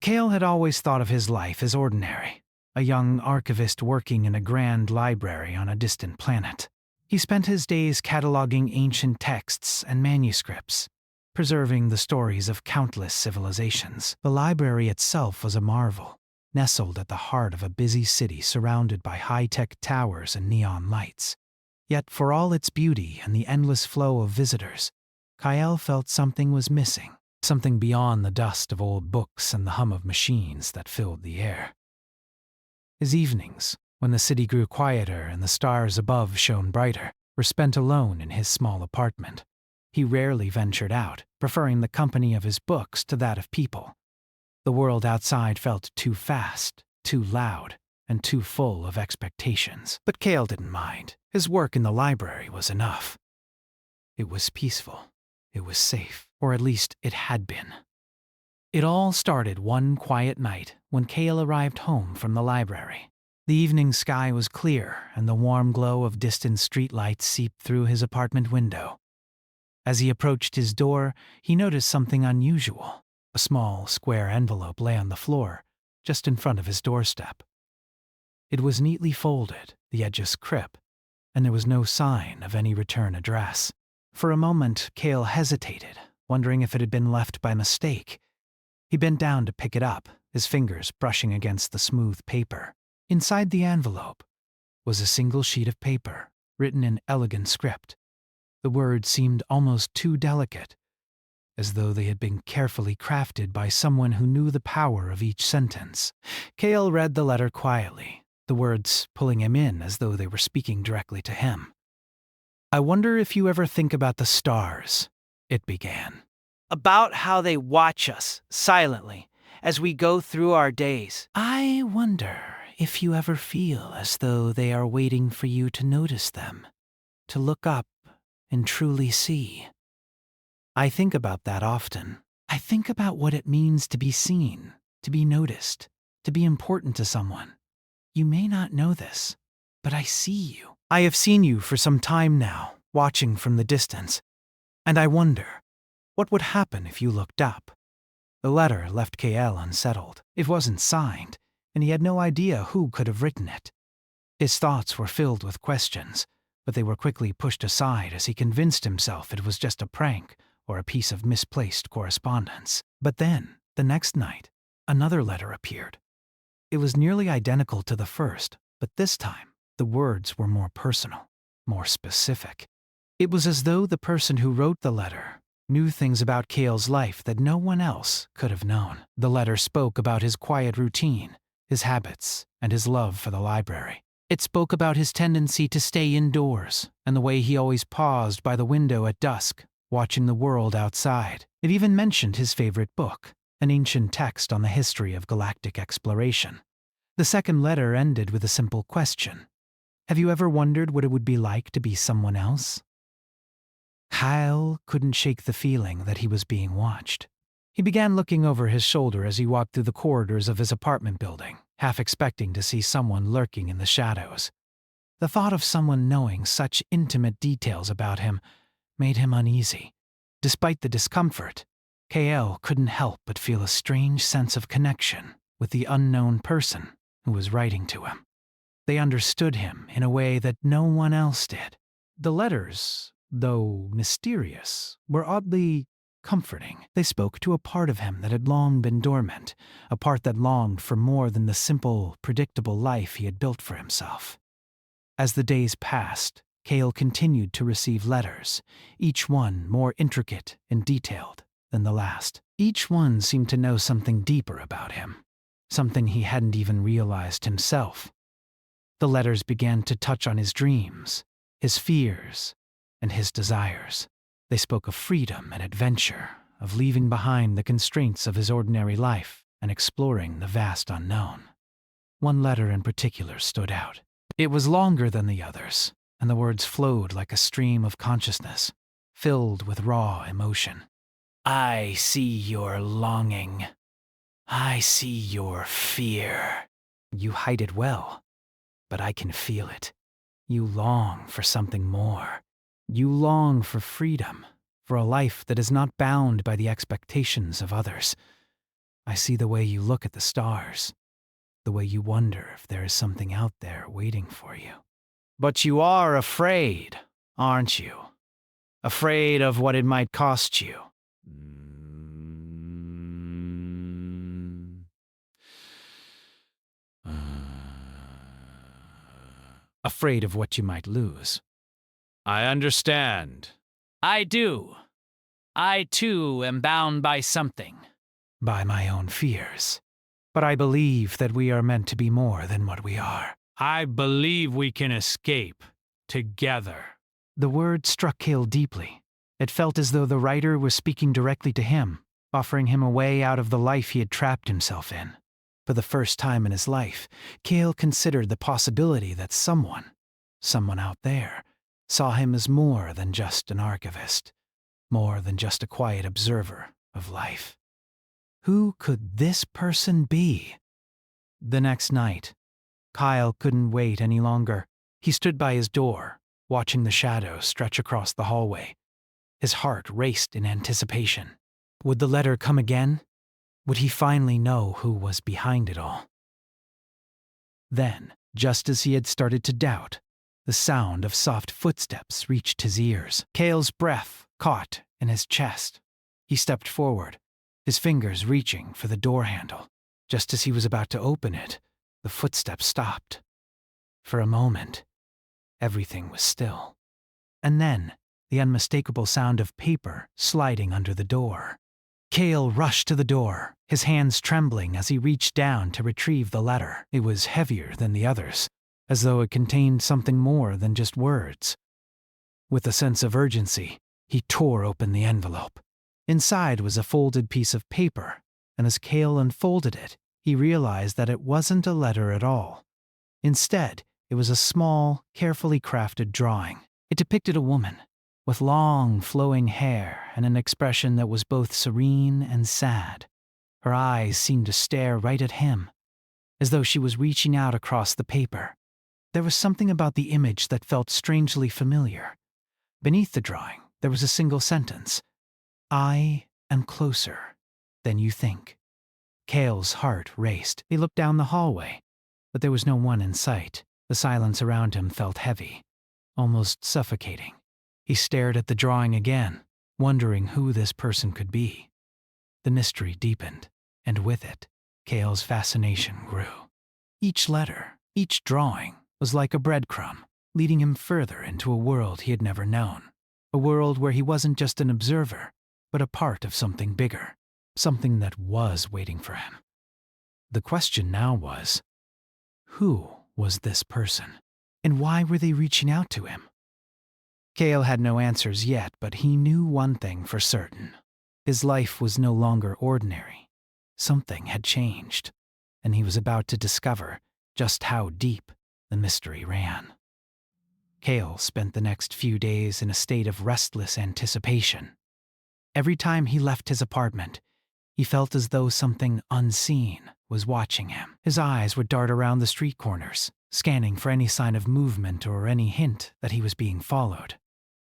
Cale had always thought of his life as ordinary, a young archivist working in a grand library on a distant planet. He spent his days cataloging ancient texts and manuscripts, preserving the stories of countless civilizations. The library itself was a marvel, nestled at the heart of a busy city surrounded by high-tech towers and neon lights. Yet for all its beauty and the endless flow of visitors, Kyle felt something was missing, something beyond the dust of old books and the hum of machines that filled the air. His evenings, when the city grew quieter and the stars above shone brighter, were spent alone in his small apartment. He rarely ventured out, preferring the company of his books to that of people. The world outside felt too fast, too loud, and too full of expectations. But Cale didn't mind. His work in the library was enough. It was peaceful. It was safe, or at least it had been. It all started one quiet night when Cale arrived home from the library. The evening sky was clear, and the warm glow of distant streetlights seeped through his apartment window. As he approached his door, he noticed something unusual. A small, square envelope lay on the floor, just in front of his doorstep. It was neatly folded, the edges crisp, and there was no sign of any return address. For a moment, Cale hesitated, wondering if it had been left by mistake. He bent down to pick it up, his fingers brushing against the smooth paper. Inside the envelope was a single sheet of paper, written in elegant script. The words seemed almost too delicate, as though they had been carefully crafted by someone who knew the power of each sentence. Cale read the letter quietly, the words pulling him in as though they were speaking directly to him. "I wonder if you ever think about the stars," it began. "About how they watch us, silently, as we go through our days." "I wonder if you ever feel as though they are waiting for you to notice them, to look up and truly see." "I think about that often. I think about what it means to be seen, to be noticed, to be important to someone. You may not know this, but I see you. I have seen you for some time now, watching from the distance, and I wonder, what would happen if you looked up?" The letter left Cale unsettled. It wasn't signed, and he had no idea who could have written it. His thoughts were filled with questions, but they were quickly pushed aside as he convinced himself it was just a prank or a piece of misplaced correspondence. But then, the next night, another letter appeared. It was nearly identical to the first, but this time, the words were more personal, more specific. It was as though the person who wrote the letter knew things about Cale's life that no one else could have known. The letter spoke about his quiet routine, his habits, and his love for the library. It spoke about his tendency to stay indoors and the way he always paused by the window at dusk, watching the world outside. It even mentioned his favorite book, an ancient text on the history of galactic exploration. The second letter ended with a simple question. "Have you ever wondered what it would be like to be someone else?" Kyle couldn't shake the feeling that he was being watched. He began looking over his shoulder as he walked through the corridors of his apartment building, half expecting to see someone lurking in the shadows. The thought of someone knowing such intimate details about him made him uneasy. Despite the discomfort, Cale couldn't help but feel a strange sense of connection with the unknown person who was writing to him. They understood him in a way that no one else did. The letters, though mysterious, were oddly comforting. They spoke to a part of him that had long been dormant, a part that longed for more than the simple, predictable life he had built for himself. As the days passed, Cale continued to receive letters, each one more intricate and detailed than the last. Each one seemed to know something deeper about him, something he hadn't even realized himself. The letters began to touch on his dreams, his fears, and his desires. They spoke of freedom and adventure, of leaving behind the constraints of his ordinary life and exploring the vast unknown. One letter in particular stood out. It was longer than the others, and the words flowed like a stream of consciousness, filled with raw emotion. "I see your longing. I see your fear. You hide it well, but I can feel it. You long for something more. You long for freedom, for a life that is not bound by the expectations of others. I see the way you look at the stars, the way you wonder if there is something out there waiting for you. But you are afraid, aren't you? Afraid of what it might cost you. Afraid of what you might lose. I understand. I do. I too am bound by something. By my own fears. But I believe that we are meant to be more than what we are. I believe we can escape together. The word struck Cale deeply. It felt as though the writer was speaking directly to him, offering him a way out of the life he had trapped himself in. For the first time in his life, Cale considered the possibility that someone out there, saw him as more than just an archivist, more than just a quiet observer of life. Who could this person be? The next night, Kyle couldn't wait any longer. He stood by his door, watching the shadows stretch across the hallway. His heart raced in anticipation. Would the letter come again? Would he finally know who was behind it all? Then, just as he had started to doubt, the sound of soft footsteps reached his ears. Cale's breath caught in his chest. He stepped forward, his fingers reaching for the door handle. Just as he was about to open it, the footsteps stopped. For a moment, everything was still. And then, the unmistakable sound of paper sliding under the door. Cale rushed to the door, his hands trembling as he reached down to retrieve the letter. It was heavier than the others, as though it contained something more than just words. With a sense of urgency, he tore open the envelope. Inside was a folded piece of paper, and as Cale unfolded it, he realized that it wasn't a letter at all. Instead, it was a small, carefully crafted drawing. It depicted a woman, with long, flowing hair and an expression that was both serene and sad. Her eyes seemed to stare right at him, as though she was reaching out across the paper. There was something about the image that felt strangely familiar. Beneath the drawing, there was a single sentence. I am closer than you think. Cale's heart raced. He looked down the hallway, but there was no one in sight. The silence around him felt heavy, almost suffocating. He stared at the drawing again, wondering who this person could be. The mystery deepened, and with it, Cale's fascination grew. Each letter, each drawing, was like a breadcrumb, leading him further into a world he had never known. A world where he wasn't just an observer, but a part of something bigger, something that was waiting for him. The question now was, who was this person, and why were they reaching out to him? Cale had no answers yet, but he knew one thing for certain. His life was no longer ordinary. Something had changed, and he was about to discover just how deep the mystery ran. Cale spent the next few days in a state of restless anticipation. Every time he left his apartment, he felt as though something unseen was watching him. His eyes would dart around the street corners, scanning for any sign of movement or any hint that he was being followed.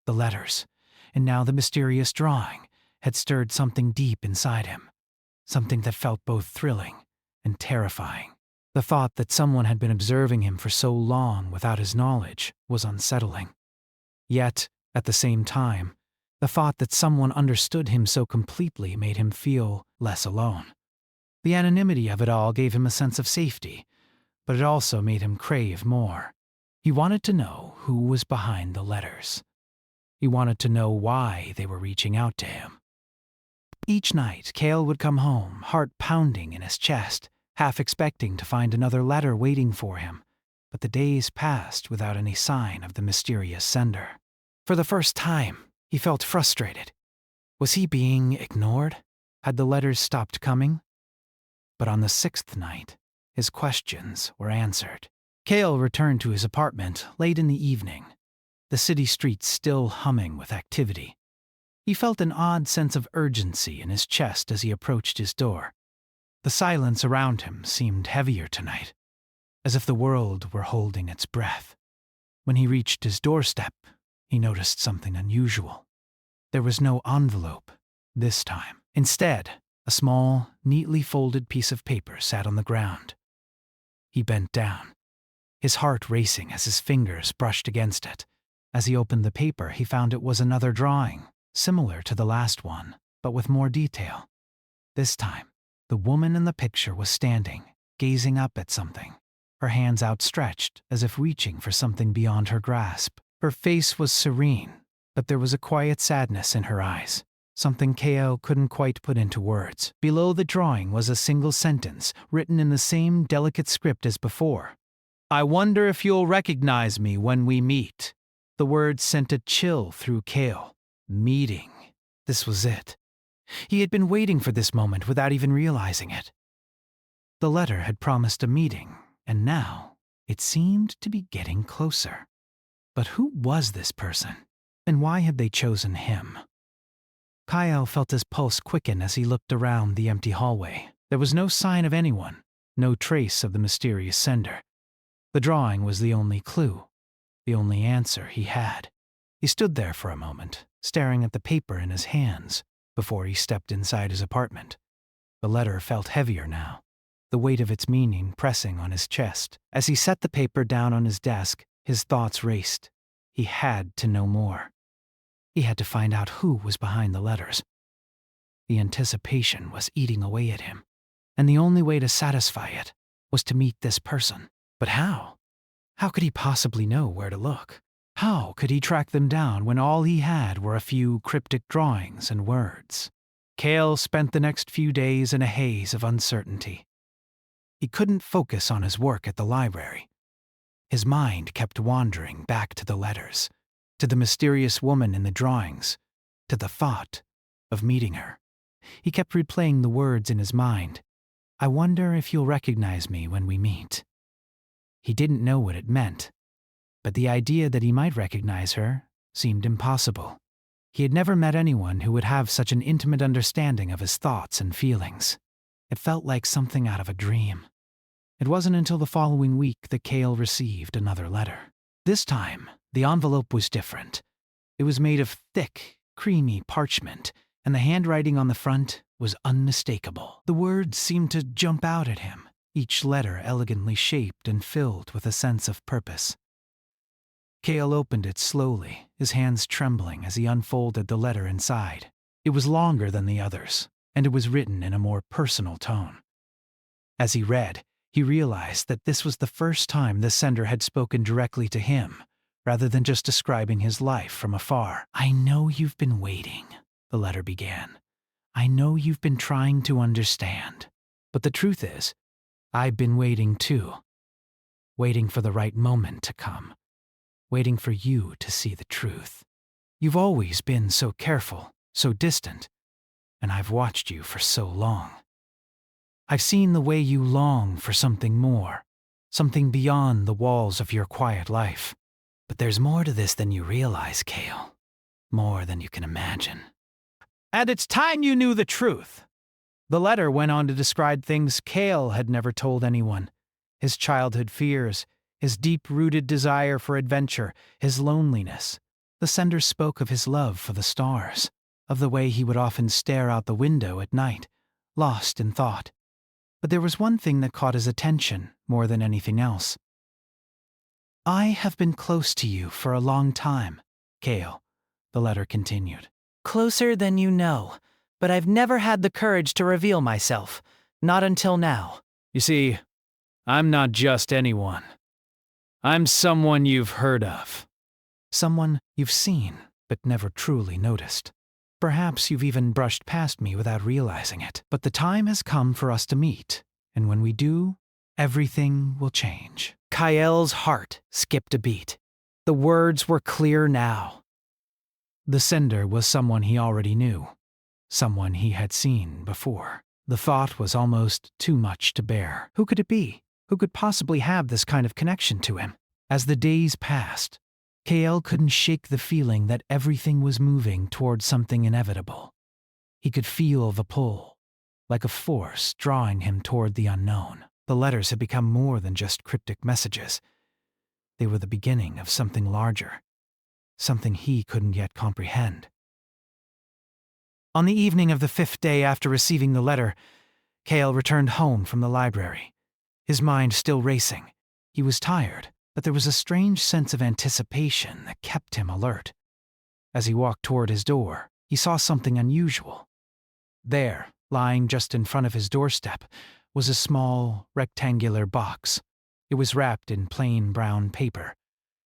The letters, and now the mysterious drawing, had stirred something deep inside him, something that felt both thrilling and terrifying. The thought that someone had been observing him for so long without his knowledge was unsettling. Yet, at the same time, the thought that someone understood him so completely made him feel less alone. The anonymity of it all gave him a sense of safety, but it also made him crave more. He wanted to know who was behind the letters. He wanted to know why they were reaching out to him. Each night, Cale would come home, heart pounding in his chest, half expecting to find another letter waiting for him, but the days passed without any sign of the mysterious sender. For the first time, he felt frustrated. Was he being ignored? Had the letters stopped coming? But on the sixth night, his questions were answered. Cale returned to his apartment late in the evening, the city streets still humming with activity. He felt an odd sense of urgency in his chest as he approached his door. The silence around him seemed heavier tonight, as if the world were holding its breath. When he reached his doorstep, he noticed something unusual. There was no envelope this time. Instead, a A small, neatly folded piece of paper sat on the ground. He bent down, his heart racing as his fingers brushed against it. As he opened the paper, he found it was another drawing, similar to the last one, but with more detail. This time, the woman in the picture was standing, gazing up at something, her hands outstretched as if reaching for something beyond her grasp. Her face was serene, but there was a quiet sadness in her eyes, something Ko couldn't quite put into words. Below the drawing was a single sentence, written in the same delicate script as before. "I wonder if you'll recognize me when we meet." The words sent a chill through Kale. Meeting. This was it. He had been waiting for this moment without even realizing it. The letter had promised a meeting, and now it seemed to be getting closer. But who was this person, and why had they chosen him? Kyle felt his pulse quicken as he looked around the empty hallway. There was no sign of anyone, no trace of the mysterious sender. The drawing was the only clue, the only answer he had. He stood there for a moment, staring at the paper in his hands, before he stepped inside his apartment. The letter felt heavier now, the weight of its meaning pressing on his chest. As he set the paper down on his desk, his thoughts raced. He had to know more. He had to find out who was behind the letters. The anticipation was eating away at him, and the only way to satisfy it was to meet this person. But how? How could he possibly know where to look? How could he track them down when all he had were a few cryptic drawings and words? Kale spent the next few days in a haze of uncertainty. He couldn't focus on his work at the library. His mind kept wandering back to the letters, to the mysterious woman in the drawings, to the thought of meeting her. He kept replaying the words in his mind. "I wonder if you'll recognize me when we meet." He didn't know what it meant, but the idea that he might recognize her seemed impossible. He had never met anyone who would have such an intimate understanding of his thoughts and feelings. It felt like something out of a dream. It wasn't until the following week that Kale received another letter. This time, the envelope was different. It was made of thick, creamy parchment, and the handwriting on the front was unmistakable. The words seemed to jump out at him, each letter elegantly shaped and filled with a sense of purpose. Kale opened it slowly, his hands trembling as he unfolded the letter inside. It was longer than the others, and it was written in a more personal tone. As he read, he realized that this was the first time the sender had spoken directly to him, rather than just describing his life from afar. "I know you've been waiting," the letter began. "I know you've been trying to understand. But the truth is, I've been waiting too. Waiting for the right moment to come. Waiting for you to see the truth. You've always been so careful, so distant, and I've watched you for so long. I've seen the way you long for something more, something beyond the walls of your quiet life. But there's more to this than you realize, Kale. More than you can imagine. And it's time you knew the truth." The letter went on to describe things Kale had never told anyone. His childhood fears, his deep-rooted desire for adventure, his loneliness. The sender spoke of his love for the stars, of the way he would often stare out the window at night, lost in thought. But there was one thing that caught his attention more than anything else. "I have been close to you for a long time, Kale," the letter continued. "Closer than you know, but I've never had the courage to reveal myself, not until now. You see, I'm not just anyone. I'm someone you've heard of. Someone you've seen, but never truly noticed. Perhaps you've even brushed past me without realizing it. But the time has come for us to meet, and when we do, everything will change." Kyle's heart skipped a beat. The words were clear now. The sender was someone he already knew, someone he had seen before. The thought was almost too much to bear. Who could it be? Who could possibly have this kind of connection to him? As the days passed, Kale couldn't shake the feeling that everything was moving toward something inevitable. He could feel the pull, like a force drawing him toward the unknown. The letters had become more than just cryptic messages. They were the beginning of something larger, something he couldn't yet comprehend. On the evening of the 5th day after receiving the letter, Cale returned home from the library, his mind still racing. He was tired, but there was a strange sense of anticipation that kept him alert. As he walked toward his door, he saw something unusual. There, lying just in front of his doorstep, was a small, rectangular box. It was wrapped in plain brown paper,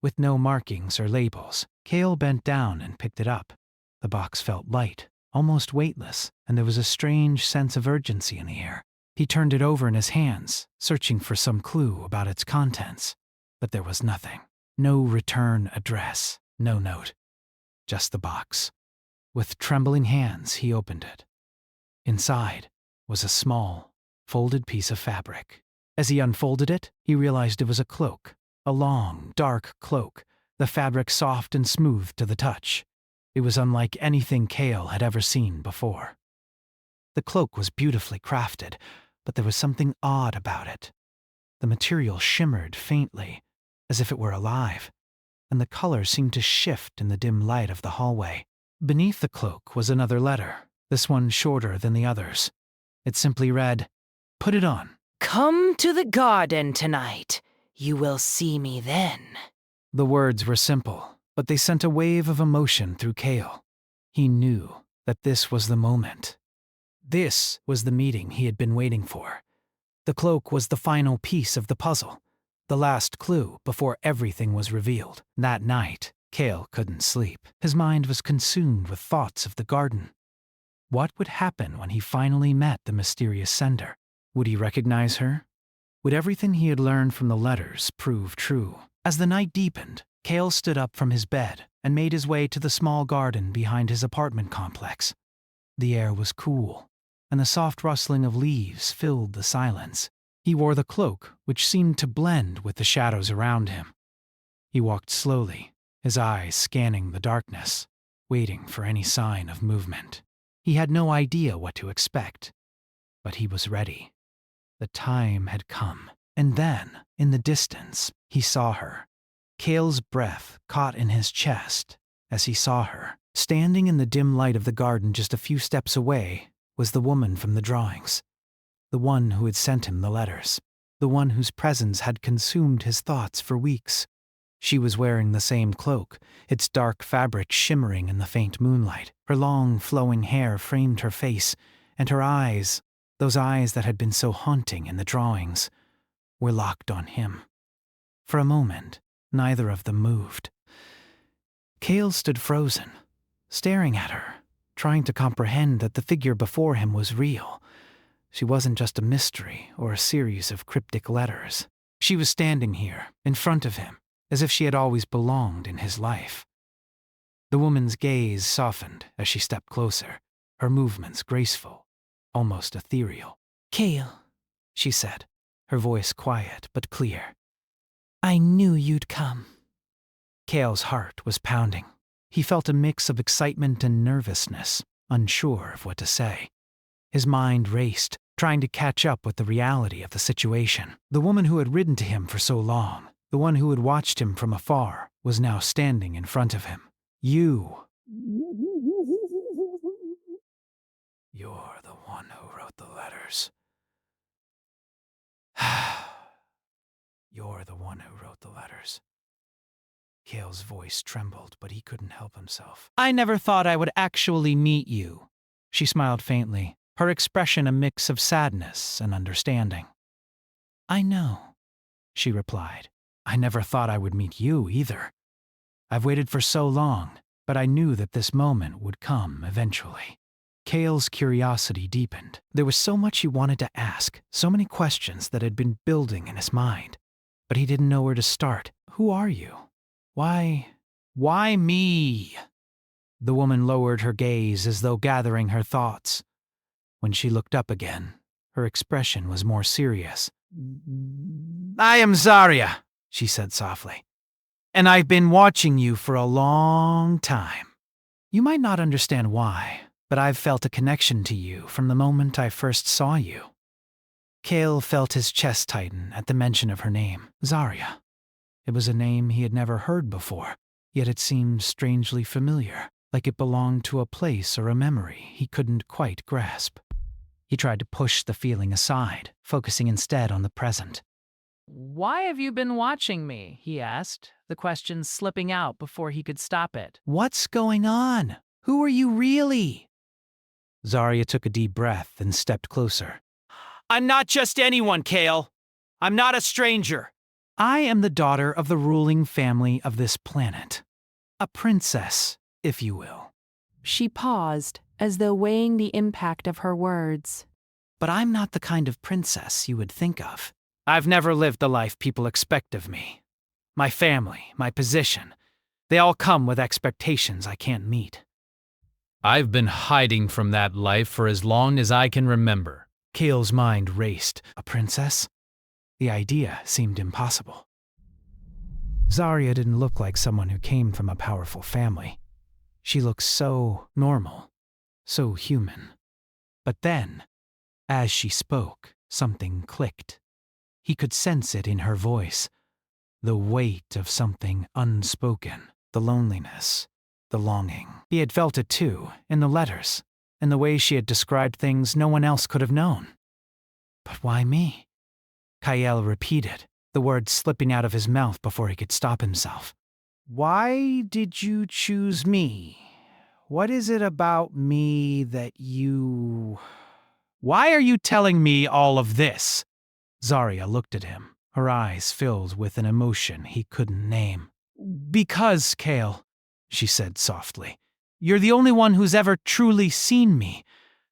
with no markings or labels. Cale bent down and picked it up. The box felt light, almost weightless, and there was a strange sense of urgency in the air. He turned it over in his hands, searching for some clue about its contents. But there was nothing. No return address, no note. Just the box. With trembling hands, he opened it. Inside was a small, folded piece of fabric. As he unfolded it, he realized it was a cloak. A long, dark cloak, the fabric soft and smooth to the touch. It was unlike anything Cale had ever seen before. The cloak was beautifully crafted, but there was something odd about it. The material shimmered faintly, as if it were alive, and the color seemed to shift in the dim light of the hallway. Beneath the cloak was another letter, this one shorter than the others. It simply read, "Put it on." Come to the garden tonight. You will see me then. The words were simple, but they sent a wave of emotion through Cale. He knew that this was the moment. This was the meeting he had been waiting for. The cloak was the final piece of the puzzle, the last clue before everything was revealed. That night, Cale couldn't sleep. His mind was consumed with thoughts of the garden. What would happen when he finally met the mysterious sender? Would he recognize her? Would everything he had learned from the letters prove true? As the night deepened, Cale stood up from his bed and made his way to the small garden behind his apartment complex. The air was cool, and the soft rustling of leaves filled the silence. He wore the cloak, which seemed to blend with the shadows around him. He walked slowly, his eyes scanning the darkness, waiting for any sign of movement. He had no idea what to expect, but he was ready. The time had come, and then, in the distance, he saw her. Cale's breath caught in his chest as he saw her. Standing in the dim light of the garden just a few steps away was the woman from the drawings, the one who had sent him the letters, the one whose presence had consumed his thoughts for weeks. She was wearing the same cloak, its dark fabric shimmering in the faint moonlight. Her long, flowing hair framed her face, and her eyes, those eyes that had been so haunting in the drawings, were locked on him. For a moment, neither of them moved. Cale stood frozen, staring at her, trying to comprehend that the figure before him was real. She wasn't just a mystery or a series of cryptic letters. She was standing here, in front of him, as if she had always belonged in his life. The woman's gaze softened as she stepped closer, her movements graceful, almost ethereal. Cale, She said, her voice quiet but clear. I knew you'd come. Cale's heart was pounding. He felt a mix of excitement and nervousness, unsure of what to say. His mind raced, trying to catch up with the reality of the situation. The woman who had ridden to him for so long, the one who had watched him from afar, was now standing in front of him. You're the one who wrote the letters. You're the one who wrote the letters. Cale's voice trembled, but he couldn't help himself. I never thought I would actually meet you. She smiled faintly, her expression a mix of sadness and understanding. I know, she replied. I never thought I would meet you either. I've waited for so long, but I knew that this moment would come eventually. Cale's curiosity deepened. There was so much he wanted to ask, so many questions that had been building in his mind. But he didn't know where to start. Who are you? Why me? The woman lowered her gaze as though gathering her thoughts. When she looked up again, her expression was more serious. I am Zarya, she said softly, and I've been watching you for a long time. You might not understand why, but I've felt a connection to you from the moment I first saw you. Cale felt his chest tighten at the mention of her name, Zarya. It was a name he had never heard before, yet it seemed strangely familiar. like it belonged to a place or a memory he couldn't quite grasp. He tried to push the feeling aside, focusing instead on the present. Why have you been watching me? He asked, the question slipping out before he could stop it. What's going on? Who are you really? Zarya took a deep breath and stepped closer. I'm not just anyone, Kale. I'm not a stranger. I am the daughter of the ruling family of this planet. A princess, if you will. She paused, as though weighing the impact of her words. But I'm not the kind of princess you would think of. I've never lived the life people expect of me. My family, my position, they all come with expectations I can't meet. I've been hiding from that life for as long as I can remember. Kale's mind raced. A princess? The idea seemed impossible. Zarya didn't look like someone who came from a powerful family. She looked so normal, so human. But then, as she spoke, something clicked. He could sense it in her voice. The weight of something unspoken, the loneliness, the longing. He had felt it too, in the letters, in the way she had described things no one else could have known. But why me? Kyle repeated, the words slipping out of his mouth before he could stop himself. Why did you choose me? What is it about me that you... Why are you telling me all of this? Zarya looked at him, her eyes filled with an emotion he couldn't name. Because, Kale, she said softly, you're the only one who's ever truly seen me.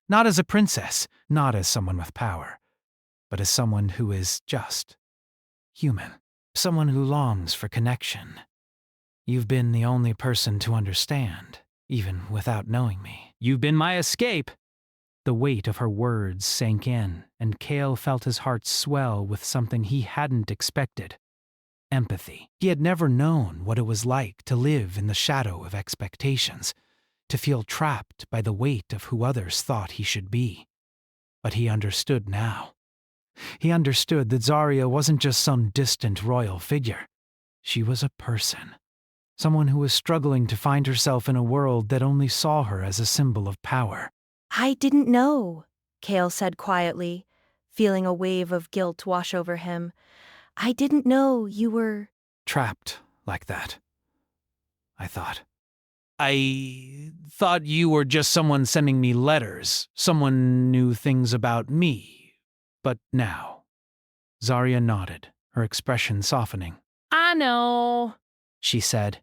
Not as a princess, not as someone with power, but as someone who is just human. Someone who longs for connection. You've been the only person to understand, even without knowing me. You've been my escape. The weight of her words sank in, and Kale felt his heart swell with something he hadn't expected. Empathy. He had never known what it was like to live in the shadow of expectations, to feel trapped by the weight of who others thought he should be. But he understood now. He understood that Zarya wasn't just some distant royal figure. She was a person. Someone who was struggling to find herself in a world that only saw her as a symbol of power. I didn't know, Kale said quietly, feeling a wave of guilt wash over him. I didn't know you were... Trapped like that, I thought. I thought you were just someone sending me letters, someone knew things about me. But now... Zarya nodded, her expression softening. I know, She said.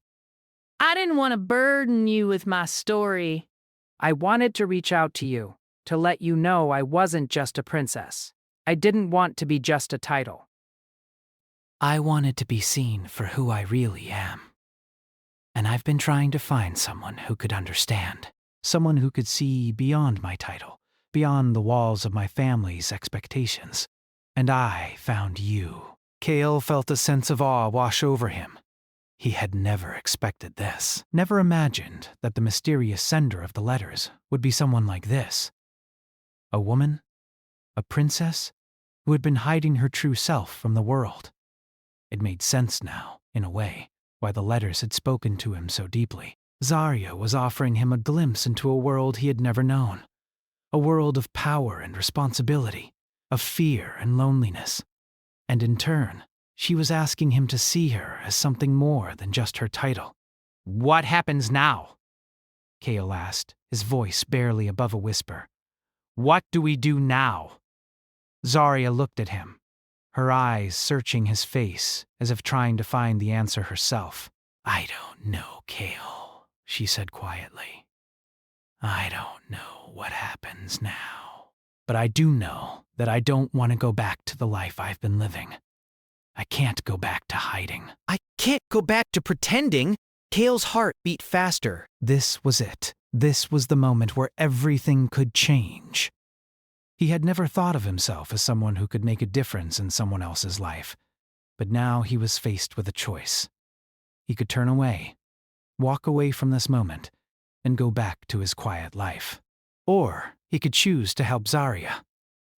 I didn't want to burden you with my story. I wanted to reach out to you, to let you know I wasn't just a princess. I didn't want to be just a title. I wanted to be seen for who I really am. And I've been trying to find someone who could understand. Someone who could see beyond my title, beyond the walls of my family's expectations. And I found you. Kale felt a sense of awe wash over him. He had never expected this, never imagined that the mysterious sender of the letters would be someone like this. A woman, a princess, who had been hiding her true self from the world. It made sense now, in a way, why the letters had spoken to him so deeply. Zarya was offering him a glimpse into a world he had never known. A world of power and responsibility, of fear and loneliness. And in turn, she was asking him to see her as something more than just her title. What happens now? Kale asked, his voice barely above a whisper. What do we do now? Zarya looked at him, her eyes searching his face as if trying to find the answer herself. I don't know, Kale, she said quietly. I don't know what happens now. But I do know that I don't want to go back to the life I've been living. I can't go back to hiding. I can't go back to pretending. Kale's heart beat faster. This was it. This was the moment where everything could change. He had never thought of himself as someone who could make a difference in someone else's life. But now he was faced with a choice. He could turn away, walk away from this moment, and go back to his quiet life. Or he could choose to help Zarya,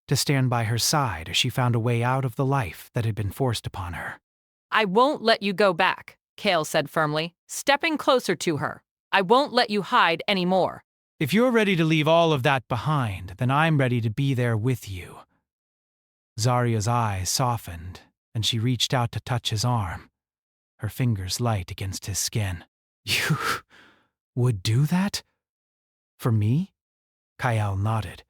to stand by her side as she found a way out of the life that had been forced upon her. I won't let you go back, Kale said firmly, stepping closer to her. I won't let you hide anymore. If you're ready to leave all of that behind, then I'm ready to be there with you. Zarya's eyes softened, and she reached out to touch his arm, her fingers light against his skin. You would do that? For me? Kyle nodded,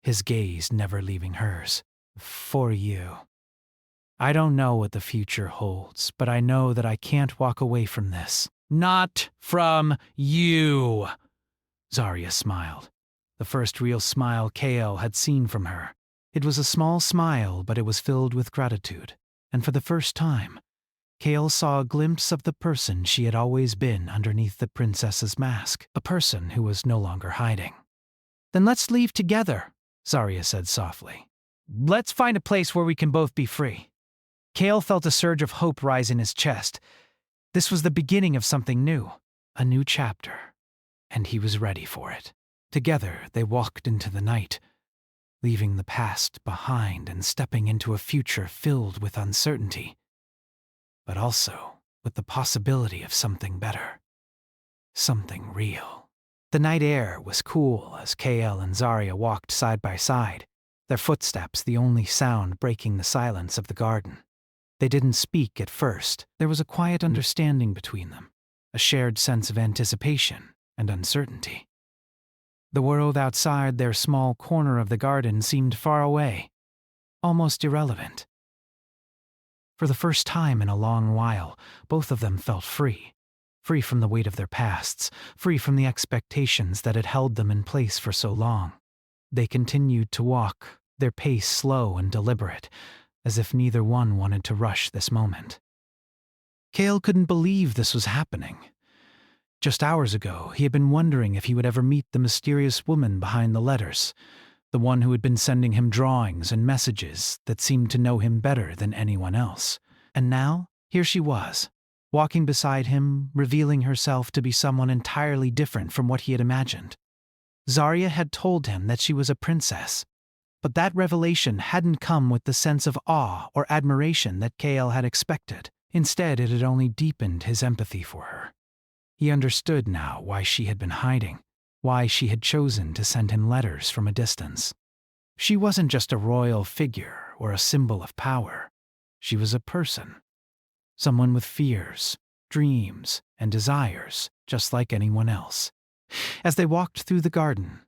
his gaze never leaving hers. For you. I don't know what the future holds, but I know that I can't walk away from this. Not from you. Zarya smiled, the first real smile Kale had seen from her. It was a small smile, but it was filled with gratitude, and for the first time, Kale saw a glimpse of the person she had always been underneath the princess's mask, a person who was no longer hiding. Then let's leave together, Zarya said softly. Let's find a place where we can both be free. Kale felt a surge of hope rise in his chest. This was the beginning of something new, a new chapter, and he was ready for it. Together, they walked into the night, leaving the past behind and stepping into a future filled with uncertainty, but also with the possibility of something better, something real. The night air was cool as KL and Zarya walked side by side, their footsteps the only sound breaking the silence of the garden. They didn't speak at first. There was a quiet understanding between them, a shared sense of anticipation and uncertainty. The world outside their small corner of the garden seemed far away, almost irrelevant. For the first time in a long while, both of them felt free. Free from the weight of their pasts, free from the expectations that had held them in place for so long. They continued to walk, their pace slow and deliberate, as if neither one wanted to rush this moment. Kale couldn't believe this was happening. Just hours ago, he had been wondering if he would ever meet the mysterious woman behind the letters, the one who had been sending him drawings and messages that seemed to know him better than anyone else. And now, here she was, walking beside him, revealing herself to be someone entirely different from what he had imagined. Zarya had told him that she was a princess, but that revelation hadn't come with the sense of awe or admiration that Kale had expected. Instead, it had only deepened his empathy for her. He understood now why she had been hiding, why she had chosen to send him letters from a distance. She wasn't just a royal figure or a symbol of power. She was a person, someone with fears, dreams, and desires, just like anyone else. As they walked through the garden,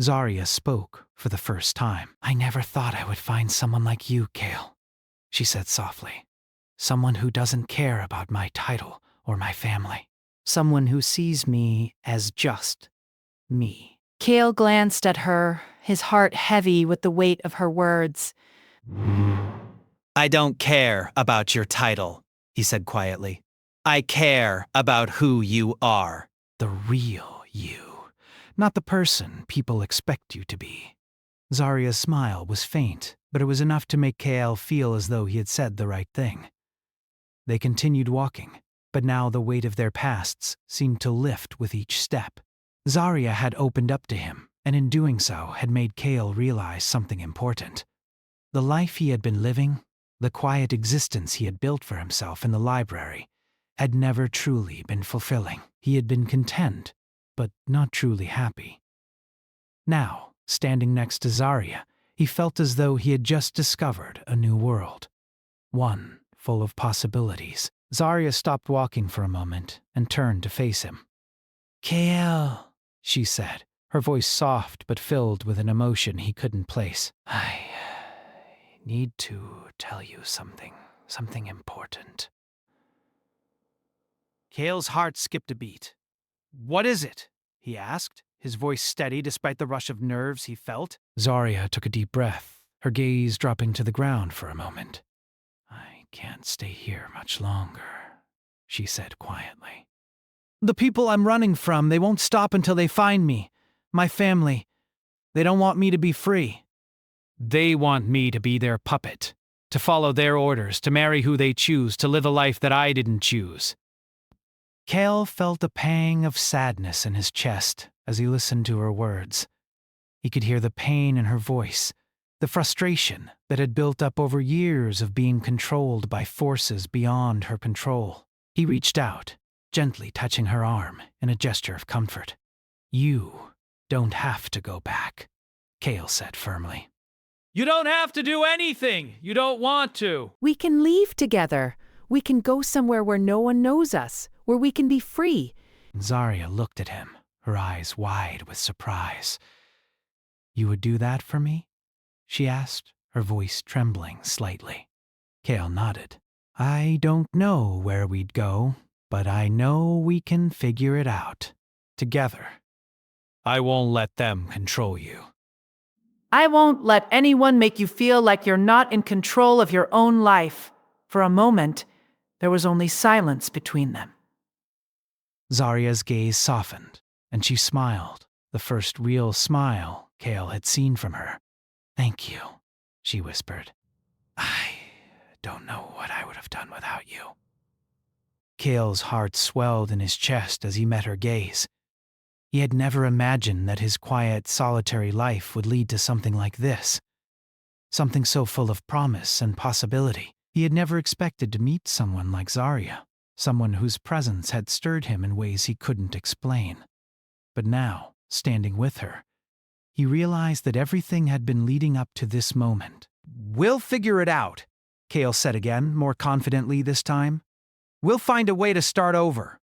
Zarya spoke for the first time. I never thought I would find someone like you, Kale, she said softly. Someone who doesn't care about my title or my family. Someone who sees me as just me. Kale glanced at her, his heart heavy with the weight of her words. I don't care about your title, he said quietly. I care about who you are. The real you, not the person people expect you to be. Zarya's smile was faint, but it was enough to make Kale feel as though he had said the right thing. They continued walking, but now the weight of their pasts seemed to lift with each step. Zarya had opened up to him, and in doing so had made Kale realize something important. The life he had been living, the quiet existence he had built for himself in the library, had never truly been fulfilling. He had been content, but not truly happy. Now, standing next to Zarya, he felt as though he had just discovered a new world, one full of possibilities. Zarya stopped walking for a moment and turned to face him. Kale, she said, her voice soft but filled with an emotion he couldn't place. I need to tell you something important. Kale's heart skipped a beat. What is it? He asked, his voice steady despite the rush of nerves he felt. Zarya took a deep breath, her gaze dropping to the ground for a moment. I can't stay here much longer, she said quietly. The people I'm running from, they won't stop until they find me. My family. They don't want me to be free. They want me to be their puppet, to follow their orders, to marry who they choose, to live a life that I didn't choose. Kale felt a pang of sadness in his chest as he listened to her words. He could hear the pain in her voice, the frustration that had built up over years of being controlled by forces beyond her control. He reached out, gently touching her arm in a gesture of comfort. You don't have to go back, Kale said firmly. You don't have to do anything you don't want to. We can leave together. We can go somewhere where no one knows us, where we can be free. Zarya looked at him, her eyes wide with surprise. You would do that for me? She asked, her voice trembling slightly. Kale nodded. I don't know where we'd go, but I know we can figure it out. Together. I won't let them control you. I won't let anyone make you feel like you're not in control of your own life. For a moment, there was only silence between them. Zarya's gaze softened, and she smiled, the first real smile Kale had seen from her. Thank you, she whispered. I don't know what I would have done without you. Kale's heart swelled in his chest as he met her gaze. He had never imagined that his quiet, solitary life would lead to something like this. Something so full of promise and possibility. He had never expected to meet someone like Zarya, someone whose presence had stirred him in ways he couldn't explain. But now, standing with her, he realized that everything had been leading up to this moment. We'll figure it out, Kale said again, more confidently this time. We'll find a way to start over.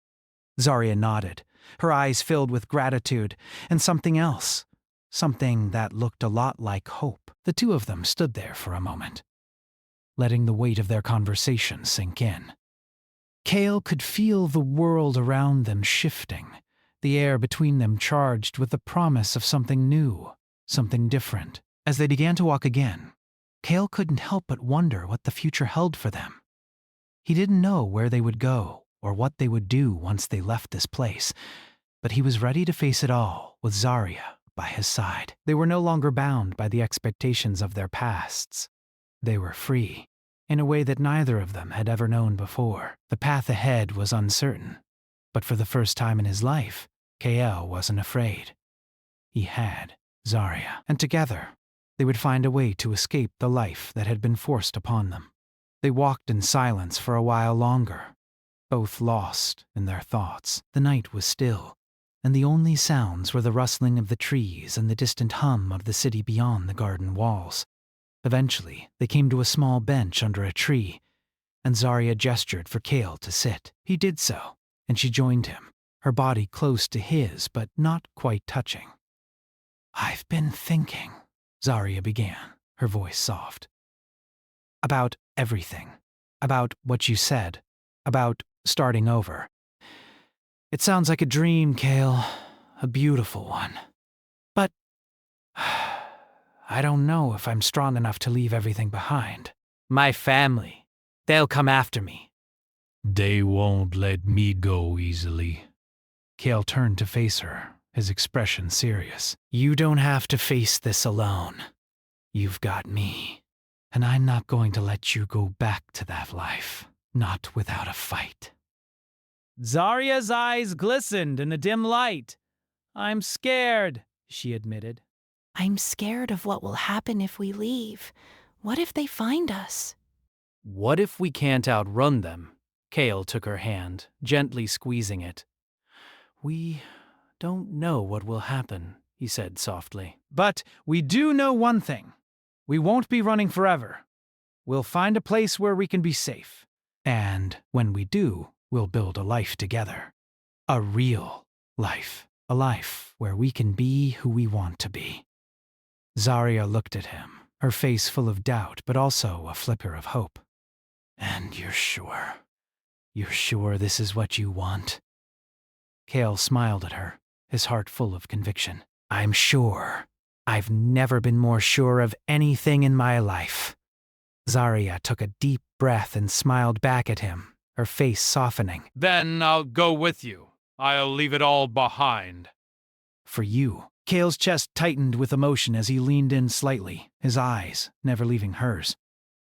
Zarya nodded, her eyes filled with gratitude and something else, something that looked a lot like hope. The two of them stood there for a moment, letting the weight of their conversation sink in. Kale could feel the world around them shifting, the air between them charged with the promise of something new, something different. As they began to walk again, Kale couldn't help but wonder what the future held for them. He didn't know where they would go or what they would do once they left this place, but he was ready to face it all with Zarya by his side. They were no longer bound by the expectations of their pasts. They were free, in a way that neither of them had ever known before. The path ahead was uncertain, but for the first time in his life, Kale wasn't afraid. He had Zarya, and together, they would find a way to escape the life that had been forced upon them. They walked in silence for a while longer, both lost in their thoughts. The night was still, and the only sounds were the rustling of the trees and the distant hum of the city beyond the garden walls. Eventually, they came to a small bench under a tree, and Zarya gestured for Kale to sit. He did so, and she joined him, her body close to his but not quite touching. I've been thinking, Zarya began, her voice soft. About everything. About what you said. About starting over. It sounds like a dream, Kale. A beautiful one. But I don't know if I'm strong enough to leave everything behind. My family. They'll come after me. They won't let me go easily. Kale turned to face her, his expression serious. You don't have to face this alone. You've got me. And I'm not going to let you go back to that life. Not without a fight. Zarya's eyes glistened in the dim light. I'm scared, she admitted. I'm scared of what will happen if we leave. What if they find us? What if we can't outrun them? Kale took her hand, gently squeezing it. We don't know what will happen, he said softly. But we do know one thing. We won't be running forever. We'll find a place where we can be safe. And when we do, we'll build a life together. A real life. A life where we can be who we want to be. Zarya looked at him, her face full of doubt but also a flicker of hope. And you're sure? You're sure this is what you want? Kale smiled at her, his heart full of conviction. I'm sure. I've never been more sure of anything in my life. Zarya took a deep breath and smiled back at him, her face softening. Then I'll go with you. I'll leave it all behind. For you. Kale's chest tightened with emotion as he leaned in slightly, his eyes never leaving hers.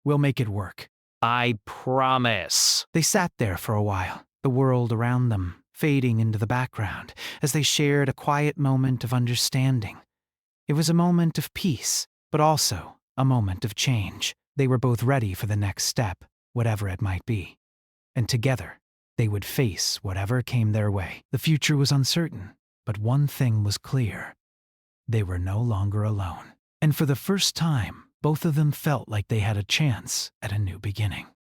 We'll make it work. I promise. They sat there for a while, the world around them fading into the background as they shared a quiet moment of understanding. It was a moment of peace, but also a moment of change. They were both ready for the next step, whatever it might be. And together, They would face whatever came their way. The future was uncertain, but one thing was clear. They were no longer alone. And for the first time, both of them felt like they had a chance at a new beginning.